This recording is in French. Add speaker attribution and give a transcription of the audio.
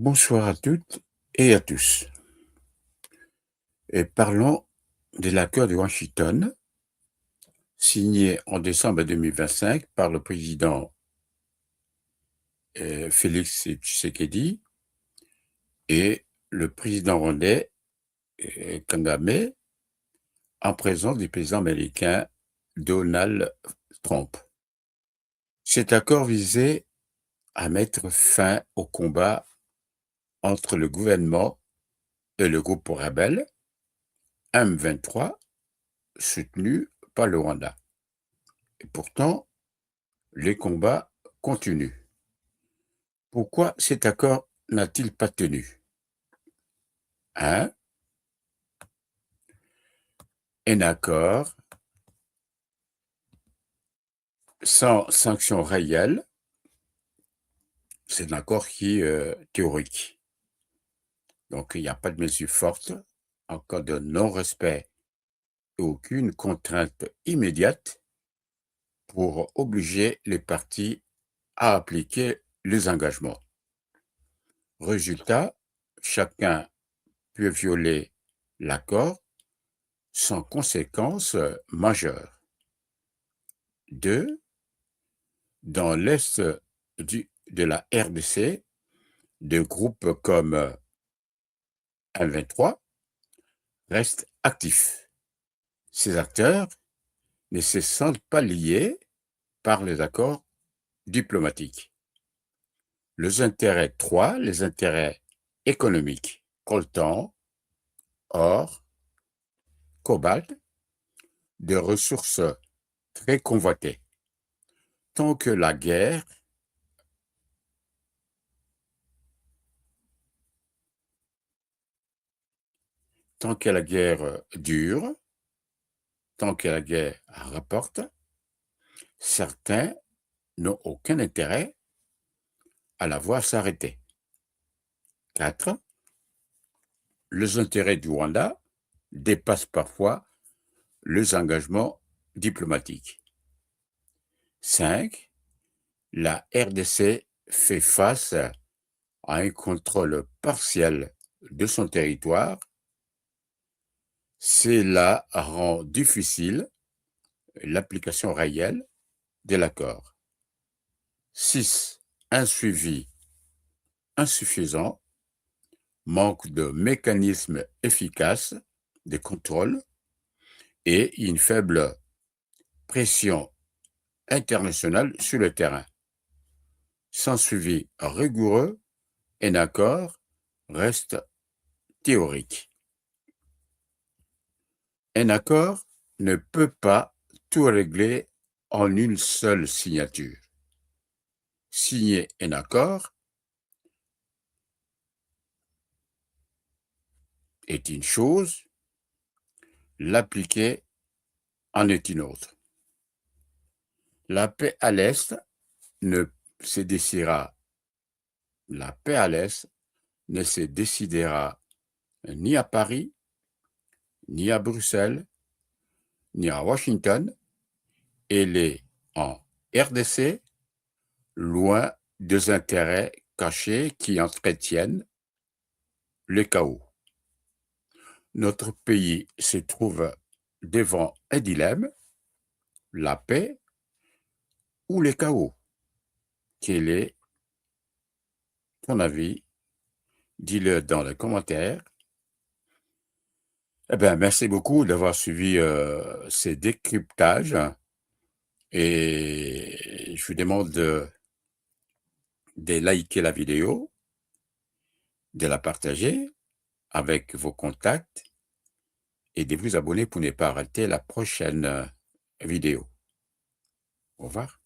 Speaker 1: Bonsoir à toutes et à tous. Et parlons de l'accord de Washington, signé en décembre 2025 par le président Félix Tshisekedi et le président rwandais Kagame, en présence du président américain Donald Trump. Cet accord visait à mettre fin au combat entre le gouvernement et le groupe rebelle M23, soutenu par le Rwanda. Et pourtant, les combats continuent. Pourquoi cet accord n'a-t-il pas tenu? 1. Un accord sans sanction réelle, c'est un accord qui est théorique. Donc, il n'y a pas de mesure forte en cas de non-respect et aucune contrainte immédiate pour obliger les parties à appliquer les engagements. Résultat, chacun peut violer l'accord sans conséquences majeures. 2. Dans l'est de la RDC, des groupes comme M23 restent actifs. Ces acteurs ne se sentent pas liés par les accords diplomatiques. Les intérêts économiques, coltan, or, cobalt, des ressources très convoitées. Tant que la guerre dure, tant que la guerre rapporte, certains n'ont aucun intérêt à la voir s'arrêter. 4. Les intérêts du Rwanda dépassent parfois les engagements diplomatiques. 5. La RDC fait face à un contrôle partiel de son territoire. Cela rend difficile l'application réelle de l'accord. 6. Un suivi insuffisant, manque de mécanismes efficaces de contrôle et une faible pression internationale sur le terrain. Sans suivi rigoureux, un accord reste théorique. Un accord ne peut pas tout régler en une seule signature. Signer un accord est une chose, l'appliquer en est une autre. La paix à l'Est ne se décidera ni à Paris, ni à Bruxelles, ni à Washington. Elle est en RDC, loin des intérêts cachés qui entretiennent le chaos. Notre pays se trouve devant un dilemme, la paix ou le chaos. Quel est ton avis? Dis-le dans les commentaires. Merci beaucoup d'avoir suivi ces décryptages et je vous demande de liker la vidéo, de la partager avec vos contacts et de vous abonner pour ne pas rater la prochaine vidéo. Au revoir.